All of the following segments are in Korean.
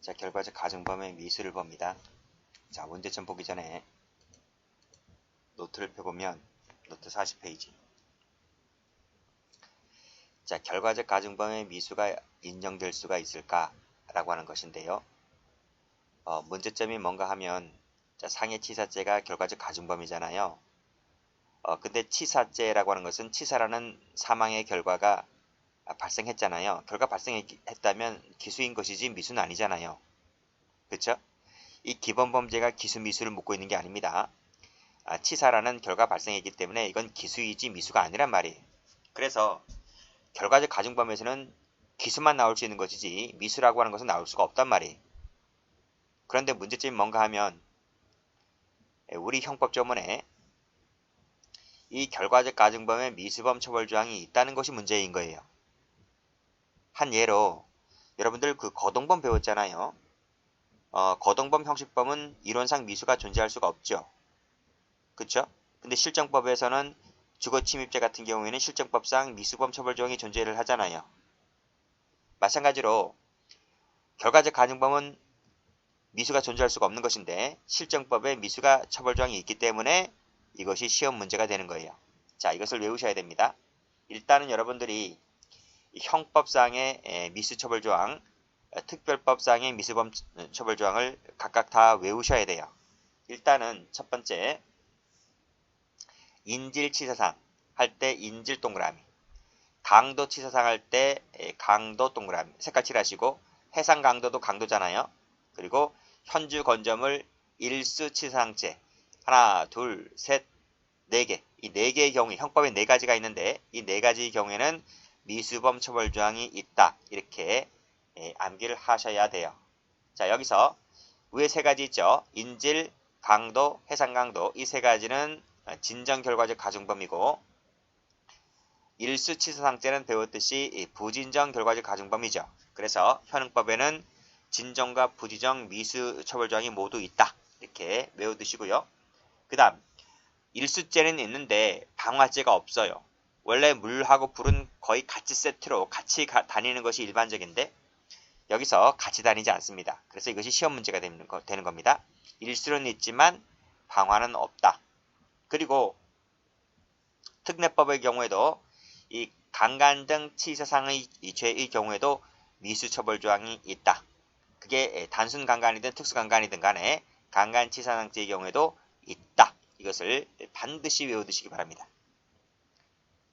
자, 결과적 가정범의 미수를 봅니다. 자, 문제점 보기 전에 노트를 펴보면 노트 40페이지. 자, 결과적 가정범의 미수가 인정될 수가 있을까? 라고 하는 것인데요. 문제점이 뭔가 하면 자, 상해 치사죄가 결과적 가중범이잖아요. 근데 치사죄라고 하는 것은 치사라는 사망의 결과가 발생했잖아요. 결과 발생했다면 기수인 것이지 미수는 아니잖아요. 그렇죠? 이 기본범죄가 기수 미수를 묻고 있는 게 아닙니다. 치사라는 결과 발생했기 때문에 이건 기수이지 미수가 아니란 말이에요. 그래서 결과적 가중범에서는 기수만 나올 수 있는 것이지 미수라고 하는 것은 나올 수가 없단 말이에요. 그런데 문제점이 뭔가 하면 우리 형법조문에 이 결과적 가중범의 미수범 처벌조항이 있다는 것이 문제인 거예요. 한 예로 여러분들 그 거동범 배웠잖아요. 거동범 형식범은 이론상 미수가 존재할 수가 없죠. 그쵸? 근데 실정법에서는 주거침입죄 같은 경우에는 실정법상 미수범 처벌조항이 존재를 하잖아요. 마찬가지로 결과적 가중범은 미수가 존재할 수가 없는 것인데 실정법에 미수가 처벌조항이 있기 때문에 이것이 시험 문제가 되는 거예요. 자, 이것을 외우셔야 됩니다. 일단은 여러분들이 형법상의 미수 처벌조항, 특별법상의 미수범 처벌조항을 각각 다 외우셔야 돼요. 일단은 첫 번째, 인질치사상 할 때 인질 동그라미, 강도치사상 할 때 강도 동그라미, 색깔 칠하시고, 해상 강도도 강도잖아요. 그리고 현주 건조물 일수치사상죄, 하나, 둘, 셋, 네 개. 이 네 개의 경우에 형법에 네 가지가 있는데 이 네 가지의 경우에는 미수범 처벌조항이 있다. 이렇게 암기를 하셔야 돼요. 자, 여기서 위에 세 가지 있죠. 인질, 강도, 해상강도. 이 세 가지는 진정결과적 가중범이고 일수치사상죄는 배웠듯이 부진정 결과적 가중범이죠. 그래서 현행법에는 진정과 부지정 미수 처벌조항이 모두 있다. 이렇게 외워두시고요. 그 다음 일수죄는 있는데 방화죄가 없어요. 원래 물하고 불은 거의 같이 세트로 같이 다니는 것이 일반적인데 여기서 같이 다니지 않습니다. 그래서 이것이 시험 문제가 되는 겁니다. 일수는 있지만 방화는 없다. 그리고 특례법의 경우에도 이 강간 등 치사상의 죄의 경우에도 미수처벌조항이 있다. 그게 단순 강간이든 특수 강간이든 간에 강간치사상죄의 경우에도 있다. 이것을 반드시 외워두시기 바랍니다.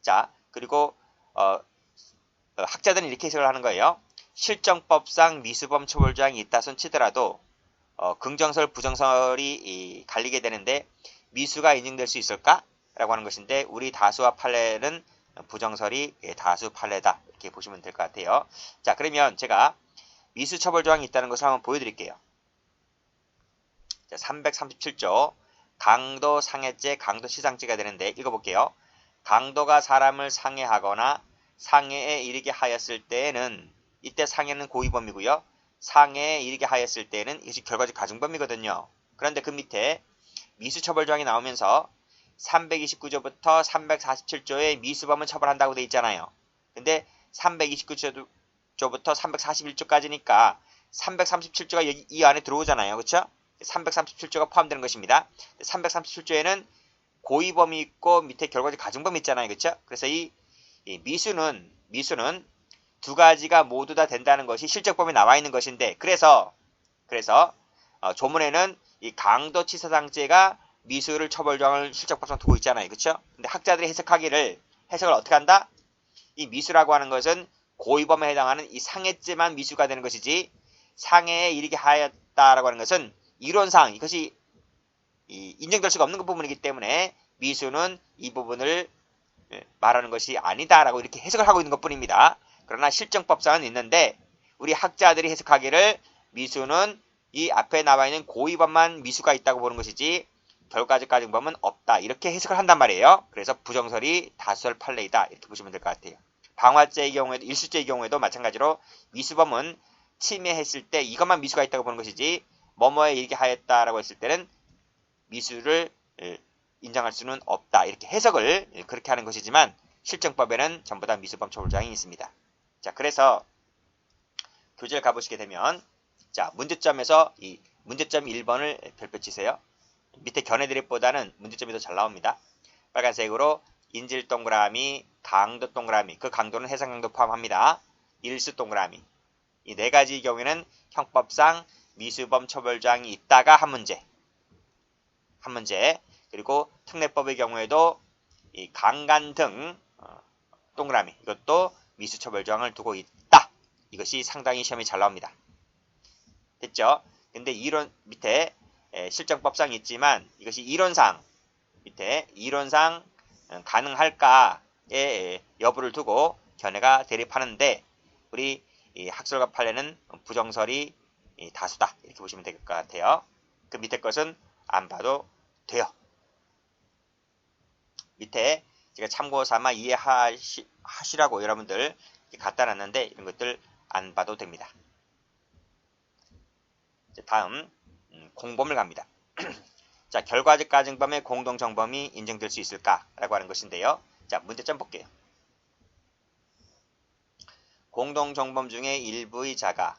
자, 그리고 학자들은 이렇게 해석을 하는 거예요. 실정법상 미수범 처벌조항이 있다 손 치더라도 긍정설, 부정설이 갈리게 되는데 미수가 인정될 수 있을까? 라고 하는 것인데 우리 다수와 판례는 부정설이 다수 판례다. 이렇게 보시면 될 것 같아요. 자, 그러면 제가 미수 처벌조항이 있다는 것을 한번 보여드릴게요. 자, 337조 강도 상해죄, 강도 시상죄가 되는데 읽어볼게요. 강도가 사람을 상해하거나 상해에 이르게 하였을 때에는 이때 상해는 고의범이고요. 상해에 이르게 하였을 때에는 이것이 결과적 가중범이거든요. 그런데 그 밑에 미수처벌조항이 나오면서 329조부터 347조의 미수범은 처벌한다고 되어 있잖아요. 근데 329조부터 341조까지니까 337조가 이 안에 들어오잖아요. 그렇죠? 337조가 포함되는 것입니다. 337조에는 고의범이 있고 밑에 결과적 가중범이 있잖아요. 그렇죠? 그래서 이 미수는 두 가지가 모두 다 된다는 것이 실적법에 나와 있는 것인데 그래서 조문에는 이 강도치사상죄가 미수를 처벌조항을 실적법상 두고 있잖아요. 그렇죠? 근데 학자들이 해석을 어떻게 한다? 이 미수라고 하는 것은 고의범에 해당하는 이 상해죄만 미수가 되는 것이지 상해에 이르게 하였다라고 하는 것은 이론상 이것이 인정될 수가 없는 부분이기 때문에 미수는 이 부분을 말하는 것이 아니다라고 이렇게 해석을 하고 있는 것뿐입니다. 그러나 실정법상은 있는데 우리 학자들이 해석하기를 미수는 이 앞에 나와 있는 고의범만 미수가 있다고 보는 것이지 결과적 가중범은 없다. 이렇게 해석을 한단 말이에요. 그래서 부정설이 다수설 판례이다. 이렇게 보시면 될 것 같아요. 방화죄의 경우에도 일수죄의 경우에도 마찬가지로 미수범은 침해했을 때 이것만 미수가 있다고 보는 것이지 뭐뭐에 이르게 하였다라고 했을 때는 미수를 인정할 수는 없다. 이렇게 해석을 그렇게 하는 것이지만 실정법에는 전부 다 미수범 처벌조항이 있습니다. 자, 그래서 교재를 가보시게 되면 자, 문제점에서 이 문제점 1번을 별표 치세요. 밑에 견해 드립보다는 문제점이 더 잘 나옵니다. 빨간색으로 인질 동그라미, 강도 동그라미, 그 강도는 해상 강도 포함합니다. 일수 동그라미. 이 네 가지 경우에는 형법상 미수범 처벌조항이 있다가 한 문제. 한 문제. 그리고 특례법의 경우에도 이 강간 등 동그라미. 이것도 미수 처벌조항을 두고 있다. 이것이 상당히 시험이 잘 나옵니다. 됐죠? 근데 이론 밑에 실정법상 있지만 이것이 이론상 밑에 이론상 가능할까의 여부를 두고 견해가 대립하는데 우리 이 학설과 판례는 부정설이 다수다 이렇게 보시면 될 것 같아요. 그 밑에 것은 안 봐도 돼요. 밑에 제가 참고 삼아 이해하시라고 여러분들 갖다 놨는데 이런 것들 안 봐도 됩니다. 다음 공범을 갑니다. 자, 결과적 가정범의 공동정범이 인정될 수 있을까라고 하는 것인데요. 자, 문제점 볼게요. 공동정범 중에 일부의 자가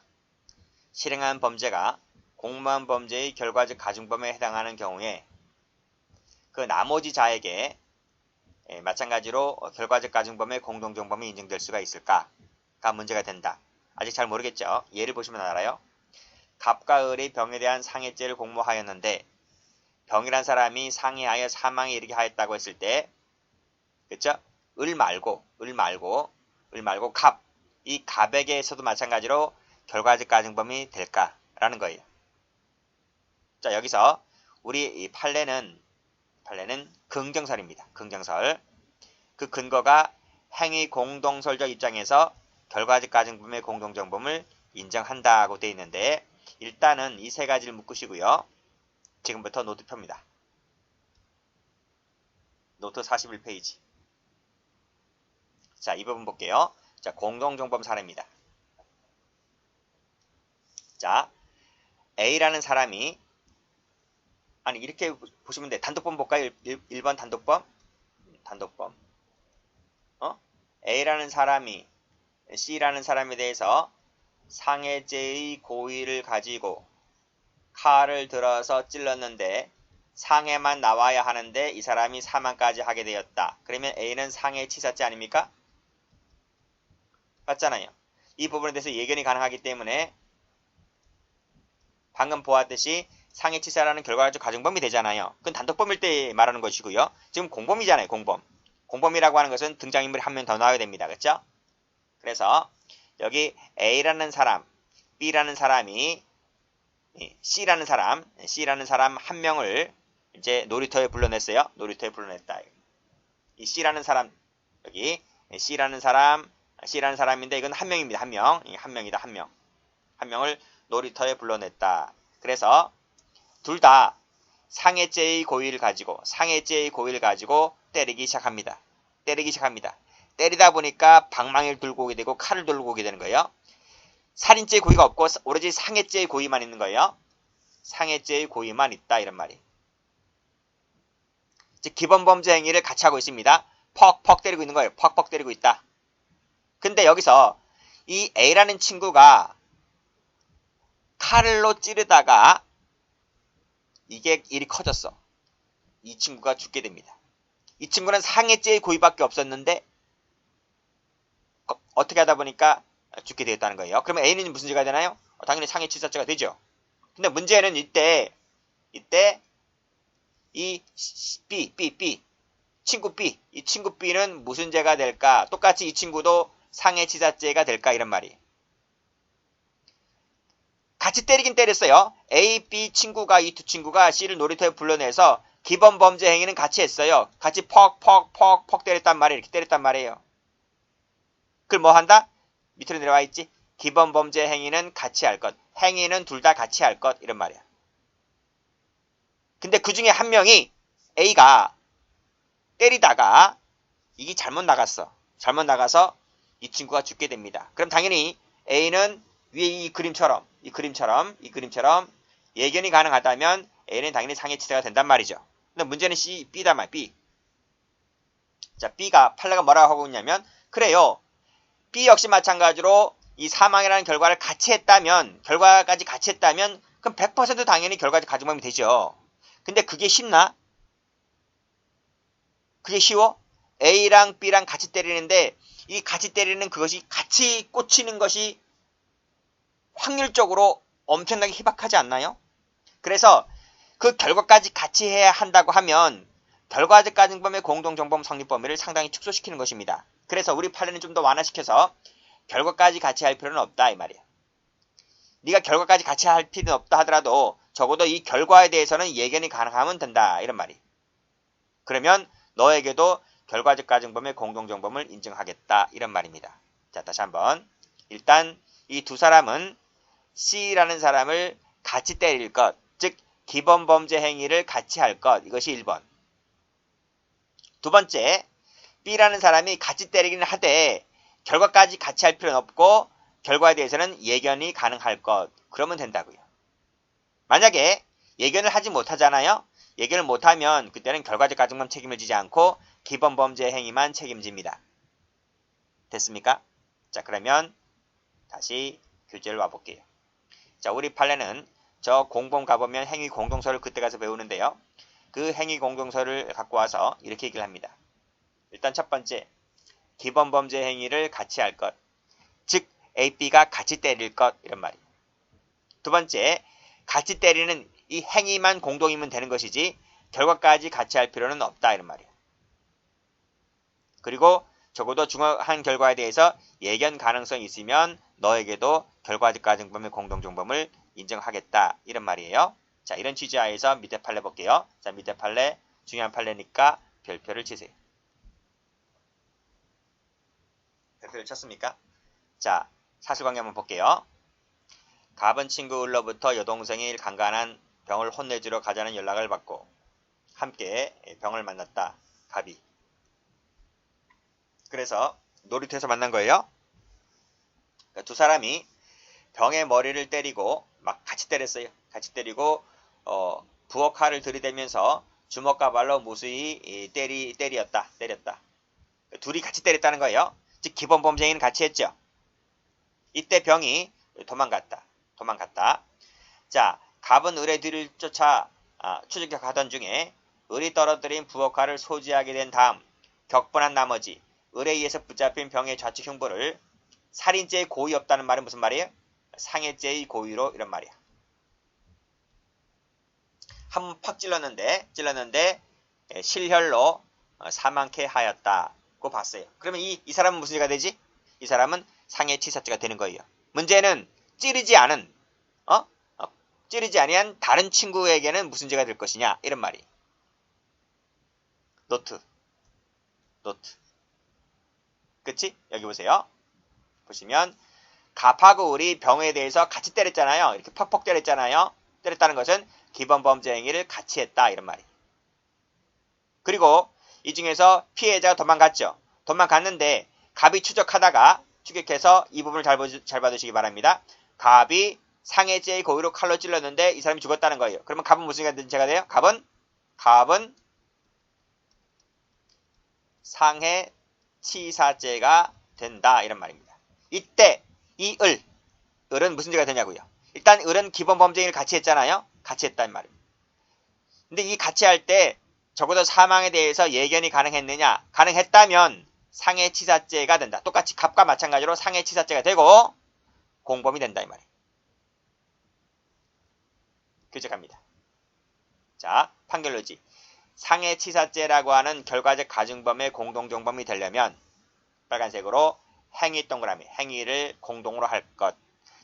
실행한 범죄가 공모한 범죄의 결과적 가중범에 해당하는 경우에 그 나머지 자에게 마찬가지로 결과적 가중범의 공동정범이 인정될 수가 있을까가 문제가 된다. 아직 잘 모르겠죠? 예를 보시면 알아요. 갑과 을이 병에 대한 상해죄를 공모하였는데 병이란 사람이 상해하여 사망에 이르게 하였다고 했을 때 그쵸? 을 말고 갑. 이 갑에게서도 마찬가지로 결과적 가중범이 될까라는 거예요. 자, 여기서 우리 이 판례는 긍정설입니다. 긍정설. 그 근거가 행위 공동설적 입장에서 결과적 가중범의 공동정범을 인정한다고 되어 있는데 일단은 이 세 가지를 묶으시고요. 지금부터 노트 펴입니다. 노트 41페이지. 자, 이 부분 볼게요. 자, 공동정범 사례입니다. 자, A라는 사람이 아니 이렇게 보시면 돼. 단독범 볼까요? 1번 단독범. A라는 사람이 C라는 사람에 대해서 상해죄의 고의를 가지고 칼을 들어서 찔렀는데 상해만 나와야 하는데 이 사람이 사망까지 하게 되었다. 그러면 A는 상해치사죄 아닙니까? 맞잖아요. 이 부분에 대해서 예견이 가능하기 때문에 방금 보았듯이 상해치사라는 결과적 가중범이 되잖아요. 그건 단독범일 때 말하는 것이고요. 지금 공범이잖아요. 공범. 공범이라고 하는 것은 등장인물이 한 명 더 나와야 됩니다. 그렇죠? 그래서 여기 A라는 사람, B라는 사람이 C라는 사람 한 명을 이제 놀이터에 불러냈어요. 놀이터에 불러냈다. 이 C라는 사람, 여기 C라는 사람인데 이건 한 명입니다. 한 명. 한 명이다. 한 명. 한 명을 놀이터에 불러냈다. 그래서 둘 다 상해죄의 고의를 가지고 때리기 시작합니다. 때리다 보니까 방망이를 들고 오게 되고 칼을 들고 오게 되는 거예요. 살인죄의 고의가 없고 오로지 상해죄의 고의만 있는 거예요. 상해죄의 고의만 있다 이런 말이. 즉 기본 범죄 행위를 같이 하고 있습니다. 퍽퍽 때리고 있는 거예요. 퍽퍽 때리고 있다. 근데 여기서 이 A라는 친구가 칼로 찌르다가 이게 일이 커졌어. 이 친구가 죽게 됩니다. 이 친구는 상해죄의 고의밖에 없었는데 어떻게 하다 보니까 죽게 되었다는 거예요. 그러면 A는 무슨 죄가 되나요? 당연히 상해치사죄가 되죠. 근데 문제는 이때 이 친구 B, 이 친구 B는 무슨 죄가 될까? 똑같이 이 친구도 상해치사죄가 될까? 이런 말이. 같이 때리긴 때렸어요. A, B 친구가 이 두 친구가 C를 놀이터에 불러내서 기본 범죄 행위는 같이 했어요. 같이 퍽 때렸단 말이에요. 이렇게 때렸단 말이에요. 그걸 뭐 한다? 밑으로 내려와 있지. 기본 범죄 행위는 같이 할 것. 행위는 둘 다 같이 할 것. 이런 말이야. 근데 그 중에 한 명이 A가 때리다가 이게 잘못 나가서 이 친구가 죽게 됩니다. 그럼 당연히 A는 위에 이 그림처럼 예견이 가능하다면 A는 당연히 상해치사가 된단 말이죠. 근데 문제는 B다 말 B. 자, B가 판례가 뭐라고 하고 있냐면 그래요. B 역시 마찬가지로 이 사망이라는 결과를 같이 했다면, 결과까지 같이 했다면, 그럼 100% 당연히 결과적 가중범위 되죠. 근데 그게 쉽나? 그게 쉬워? A랑 B랑 같이 때리는데, 이 같이 때리는 그것이 같이 꽂히는 것이 확률적으로 엄청나게 희박하지 않나요? 그래서 그 결과까지 같이 해야 한다고 하면 결과적 가중범위의 공동정범 성립 범위를 상당히 축소시키는 것입니다. 그래서 우리 판례는 좀 더 완화시켜서 결과까지 같이 할 필요는 없다 이 말이야. 네가 결과까지 같이 할 필요는 없다 하더라도 적어도 이 결과에 대해서는 예견이 가능하면 된다 이런 말이. 그러면 너에게도 결과적 가중범위의 공동정범을 인정하겠다 이런 말입니다. 자, 다시 한번. 일단 이 두 사람은 C라는 사람을 같이 때릴 것, 즉 기본범죄 행위를 같이 할 것, 이것이 1번. 두 번째, B라는 사람이 같이 때리기는 하되 결과까지 같이 할 필요는 없고 결과에 대해서는 예견이 가능할 것, 그러면 된다고요. 만약에 예견을 하지 못하잖아요. 예견을 못하면 그때는 결과적 가중범 책임을 지지 않고 기본범죄 행위만 책임집니다. 됐습니까? 자, 그러면 다시 교재를 와볼게요. 자, 우리 판례는 저 공범 가보면 행위 공동서를 그때 가서 배우는데요. 그 행위 공동서를 갖고 와서 이렇게 얘기를 합니다. 일단 첫 번째, 기본범죄 행위를 같이 할 것, 즉 A, B가 같이 때릴 것 이런 말이에요. 두 번째, 같이 때리는 이 행위만 공동이면 되는 것이지 결과까지 같이 할 필요는 없다 이런 말이에요. 그리고 적어도 중요한 결과에 대해서 예견 가능성이 있으면 너에게도 결과적 가중범의 공동정범을 인정하겠다 이런 말이에요. 자, 이런 취지하에서 밑에 판례 볼게요. 자, 밑에 판례 중요한 판례니까 별표를 치세요. 별표를 쳤습니까? 자, 사실관계 한번 볼게요. 갑은 친구 을로부터 여동생이 간간한 병을 혼내주러 가자는 연락을 받고 함께 병을 만났다. 갑이. 그래서 놀이터에서 만난 거예요. 그러니까 두 사람이 병의 머리를 때리고 막 같이 때렸어요. 같이 때리고 부엌칼을 들이대면서 주먹과 발로 무수히 때렸다. 둘이 같이 때렸다는 거예요. 즉 기본 범죄행위는 같이 했죠. 이때 병이 도망갔다. 자, 갑은 을의 뒤를 쫓아 추적하던 중에 을이 떨어뜨린 부엌칼을 소지하게 된 다음 격분한 나머지 을에 의해서 붙잡힌 병의 좌측 흉부를 살인죄의 고의 없다는 말은 무슨 말이에요? 상해죄의 고의로 이런 말이야. 한 번 팍 찔렀는데 실혈로 사망케 하였다고 봤어요. 그러면 이 사람은 무슨 죄가 되지? 이 사람은 상해치사죄가 되는 거예요. 문제는 찌르지 아니한 다른 친구에게는 무슨 죄가 될 것이냐 이런 말이. 노트. 그치? 여기 보세요. 보시면 갑하고 을이 병에 대해서 같이 때렸잖아요. 이렇게 퍽퍽 때렸잖아요. 때렸다는 것은 기본 범죄 행위를 같이 했다 이런 말이. 그리고 이 중에서 피해자가 도망갔죠. 도망갔는데 갑이 추격해서 이 부분을 잘 봐두시기 바랍니다. 갑이 상해죄의 고의로 칼로 찔렀는데 이 사람이 죽었다는 거예요. 그러면 갑은 무슨 죄가 돼요? 갑은 상해치사죄가 된다 이런 말입니다. 이때 이 을은 무슨 죄가 되냐고요. 일단 을은 기본 범죄행위를 같이 했잖아요. 같이 했단 말입니다. 근데 이 같이 할 때 적어도 사망에 대해서 예견이 가능했느냐? 가능했다면 상해치사죄가 된다. 똑같이 갑과 마찬가지로 상해치사죄가 되고 공범이 된다 이 말이에요. 규칙합니다. 자, 판결로지. 상해치사죄라고 하는 결과적 가중범의 공동정범이 되려면 빨간색으로 행위 동그라미, 행위를 공동으로 할 것,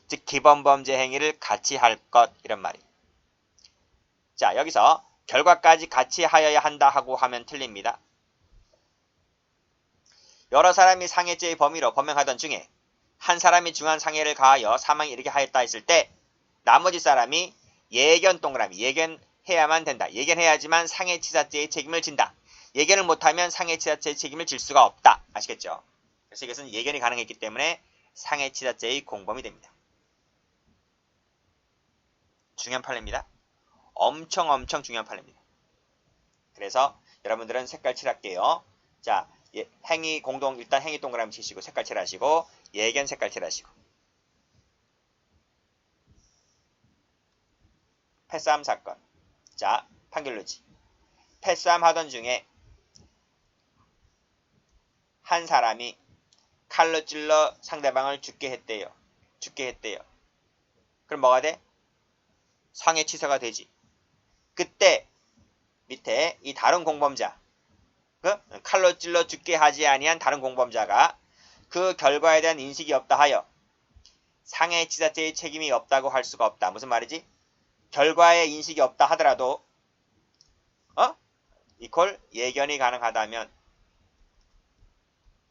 즉 기본범죄 행위를 같이 할 것 이런 말이에요. 자, 여기서 결과까지 같이 하여야 한다 하고 하면 틀립니다. 여러 사람이 상해죄의 범위로 범행하던 중에 한 사람이 중한 상해를 가하여 사망에 이르게 하였다 했을 때 나머지 사람이 예견 동그라미, 예견해야만 된다. 예견해야지만 상해치사죄의 책임을 진다. 예견을 못하면 상해치사죄의 책임을 질 수가 없다. 아시겠죠? 그래서 이것은 예견이 가능했기 때문에 상해치사죄의 공범이 됩니다. 중요한 판례입니다. 엄청 중요한 판례입니다. 그래서 여러분들은 색깔 칠할게요. 자, 행위 공동 일단 행위 동그라미 치시고 색깔 칠하시고 예견 색깔 칠하시고 패싸움 사건. 자, 판결로지. 패싸움 하던 중에 한 사람이 칼로 찔러 상대방을 죽게 했대요. 그럼 뭐가 돼? 상해치사가 되지. 그때 밑에 이 다른 공범자, 칼로 찔러 죽게 하지 아니한 다른 공범자가 그 결과에 대한 인식이 없다 하여 상해치사죄의 책임이 없다고 할 수가 없다. 무슨 말이지? 결과에 인식이 없다 하더라도 이퀄 예견이 가능하다면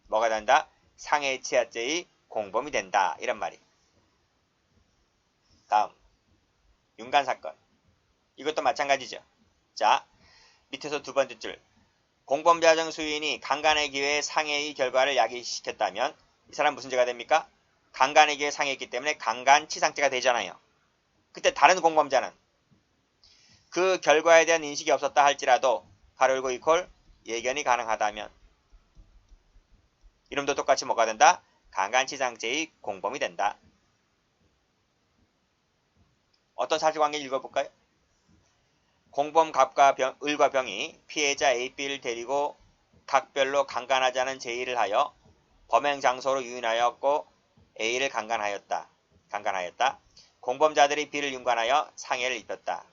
뭐가 된다? 상해치사죄의 공범이 된다. 이런 말이. 다음 윤관사건. 이것도 마찬가지죠. 자, 밑에서 두 번째 줄. 공범자정 수인이 강간의 기회에 상해의 결과를 야기시켰다면 이 사람 무슨 죄가 됩니까? 강간의 기회에 상해했기 때문에 강간치상죄가 되잖아요. 그때 다른 공범자는 그 결과에 대한 인식이 없었다 할지라도 가로 열고 이퀄 예견이 가능하다면 이름도 똑같이 뭐가 된다? 강간치상죄의 공범이 된다. 어떤 사실관계를 읽어볼까요? 공범 갑과 을과 병이 피해자 A, B를 데리고 각별로 강간하자는 제의를 하여 범행 장소로 유인하였고 A를 강간하였다. 공범자들이 B를 윤관하여 상해를 입혔다.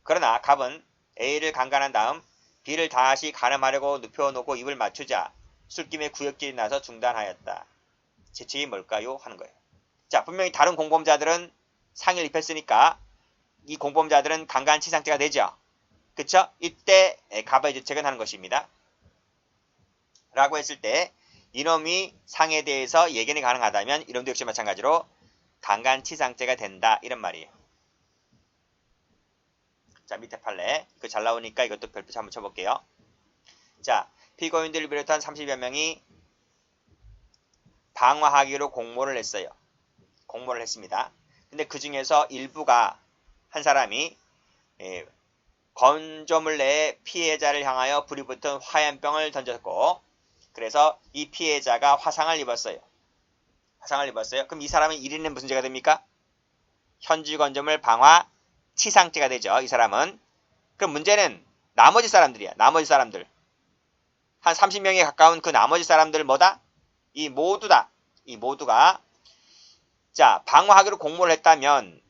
그러나 갑은 A를 강간한 다음 B를 다시 간음하려고 눕혀놓고 입을 맞추자 술김에 구역질이 나서 중단하였다. 죄책이 뭘까요? 하는 거예요. 자, 분명히 다른 공범자들은 상해를 입혔으니까 이 공범자들은 강간치상죄가 되죠. 그쵸? 이때 갑의 죄책은 하는 것입니다. 라고 했을 때 이놈이 상해에 대해서 예견이 가능하다면 이놈도 역시 마찬가지로 강간치상죄가 된다. 이런 말이에요. 자, 밑에 판례. 이거 잘 나오니까 이것도 별표 한번 쳐볼게요. 자, 피고인들을 비롯한 30여 명이 방화하기로 공모를 했어요. 공모를 했습니다. 근데 그 중에서 일부가 한 사람이 건조물 내에 피해자를 향하여 불이 붙은 화염병을 던졌고 그래서 이 피해자가 화상을 입었어요. 그럼 이 사람은 1인은 무슨 죄가 됩니까? 현주 건조물 방화 치상죄가 되죠. 이 사람은. 그럼 문제는 나머지 사람들이야. 나머지 사람들. 한 30명에 가까운 그 나머지 사람들 뭐다? 이 모두가 자, 방화하기로 공모를 했다면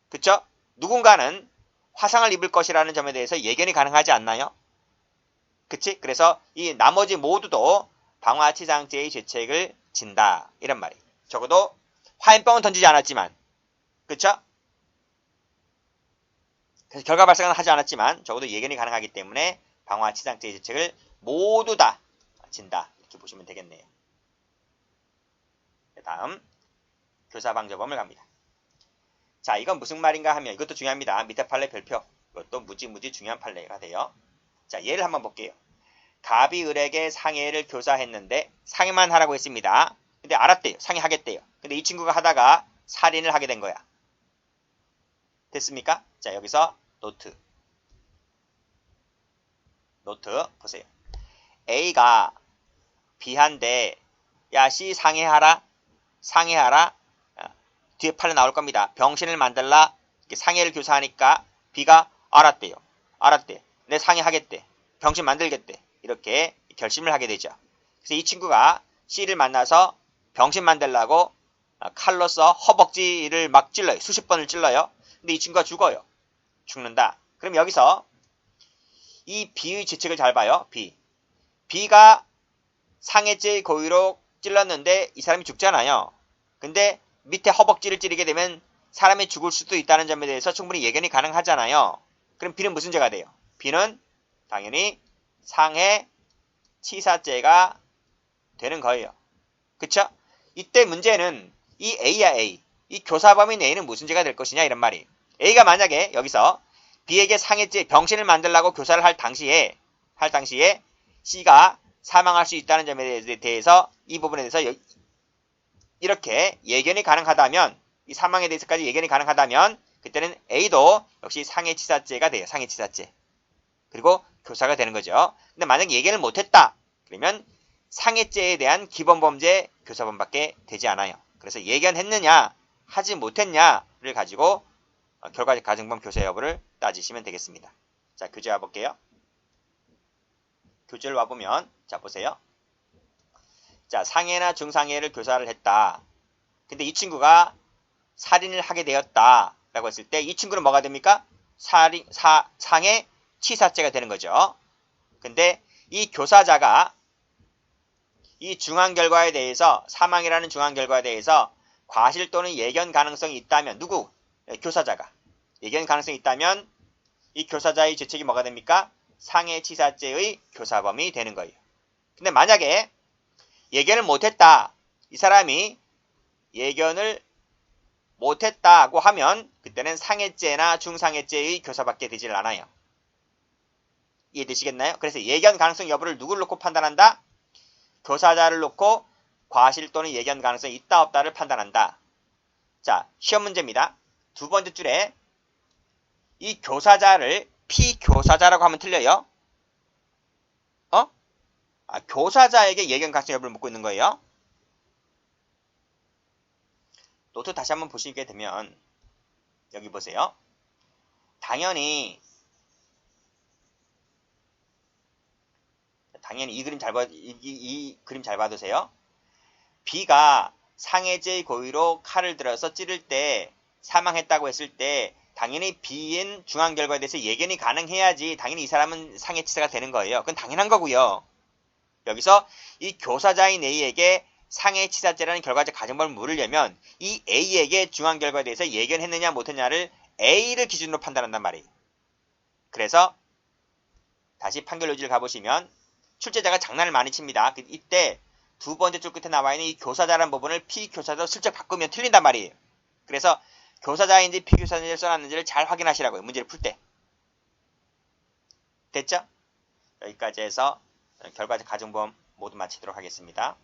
그쵸? 누군가는 화상을 입을 것이라는 점에 대해서 예견이 가능하지 않나요? 그치? 그래서 이 나머지 모두도 방화치상죄의 죄책을 진다. 이런 말이에요. 적어도 화염병은 던지지 않았지만 그쵸? 그래서 결과 발생은 하지 않았지만 적어도 예견이 가능하기 때문에 방화치상죄의 죄책을 모두 다 진다. 이렇게 보시면 되겠네요. 다음 교사방조범을 갑니다. 자, 이건 무슨 말인가 하면 이것도 중요합니다. 밑에 판례 별표. 이것도 무지 중요한 판례가 돼요. 자, 예를 한번 볼게요. 갑이 을에게 상해를 교사했는데 상해만 하라고 했습니다. 근데 알았대요. 상해하겠대요. 근데 이 친구가 하다가 살인을 하게 된 거야. 됐습니까? 자, 여기서 노트 보세요. A가 B한테 야, C 상해하라. 뒤에 판례 나올 겁니다. 병신을 만들라. 상해를 교사하니까 B가 알았대. 내 상해하겠대. 병신 만들겠대. 이렇게 결심을 하게 되죠. 그래서 이 친구가 C를 만나서 병신 만들라고 칼로서 허벅지를 막 찔러요. 수십 번을 찔러요. 근데 이 친구가 죽는다. 그럼 여기서 이 B의 죄책을 잘 봐요. B가 상해죄의 고의로 찔렀는데 이 사람이 죽잖아요. 근데 밑에 허벅지를 찌르게 되면 사람이 죽을 수도 있다는 점에 대해서 충분히 예견이 가능하잖아요. 그럼 B는 무슨 죄가 돼요? B는 당연히 상해치사죄가 되는 거예요. 그쵸? 이때 문제는 이 A야 A. 이 교사범인 A는 무슨 죄가 될 것이냐 이런 말이에요. A가 만약에 여기서 B에게 상해죄 병신을 만들라고 교사를 할 당시에 C가 사망할 수 있다는 점에 대해서 이 부분에 대해서 이렇게 예견이 가능하다면 이 사망에 대해서까지 예견이 가능하다면 그때는 A도 역시 상해치사죄가 돼요. 상해치사죄. 그리고 교사가 되는 거죠. 근데 만약에 예견을 못했다. 그러면 상해죄에 대한 기본범죄 교사범밖에 되지 않아요. 그래서 예견했느냐 하지 못했냐를 가지고 결과적 가중범 교사 여부를 따지시면 되겠습니다. 자, 교재 와볼게요. 교재를 와보면, 자, 보세요. 자, 상해나 중상해를 교사를 했다. 근데 이 친구가 살인을 하게 되었다. 라고 했을 때, 이 친구는 뭐가 됩니까? 상해 치사죄가 되는 거죠. 근데 이 교사자가 이 중한 결과에 대해서, 사망이라는 중한 결과에 대해서 과실 또는 예견 가능성이 있다면, 누구? 교사자가. 예견 가능성이 있다면, 이 교사자의 죄책이 뭐가 됩니까? 상해치사죄의 교사범이 되는 거예요. 근데 만약에 예견을 못했다. 이 사람이 예견을 못했다고 하면 그때는 상해죄나 중상해죄의 교사밖에 되질 않아요. 이해되시겠나요? 그래서 예견 가능성 여부를 누구를 놓고 판단한다? 교사자를 놓고 과실 또는 예견 가능성이 있다 없다를 판단한다. 자, 시험 문제입니다. 두 번째 줄에 이 교사자를 피교사자라고 하면 틀려요. 교사자에게 예견 가능성 여부를 묻고 있는 거예요. 노트 다시 한번 보시게 되면 여기 보세요. 당연히 이 그림 이 그림 잘 봐두세요. B가 상해죄의 고의로 칼을 들어서 찌를 때 사망했다고 했을 때 당연히 B인 중한 결과에 대해서 예견이 가능해야지 당연히 이 사람은 상해치사가 되는 거예요. 그건 당연한 거고요. 여기서 이 교사자인 A에게 상해치사죄라는 결과적 가정법을 물으려면 이 A에게 중한 결과에 대해서 예견했느냐 못했느냐를 A를 기준으로 판단한단 말이에요. 그래서 다시 판결 요지를 가보시면 출제자가 장난을 많이 칩니다. 이때 두 번째 줄 끝에 나와 있는 이 교사자라는 부분을 피교사자로 슬쩍 바꾸면 틀린단 말이에요. 그래서 교사자인지 피교사자인지를 써놨는지를 잘 확인하시라고요. 문제를 풀 때. 됐죠? 여기까지 해서 결과적 가정범 모두 마치도록 하겠습니다.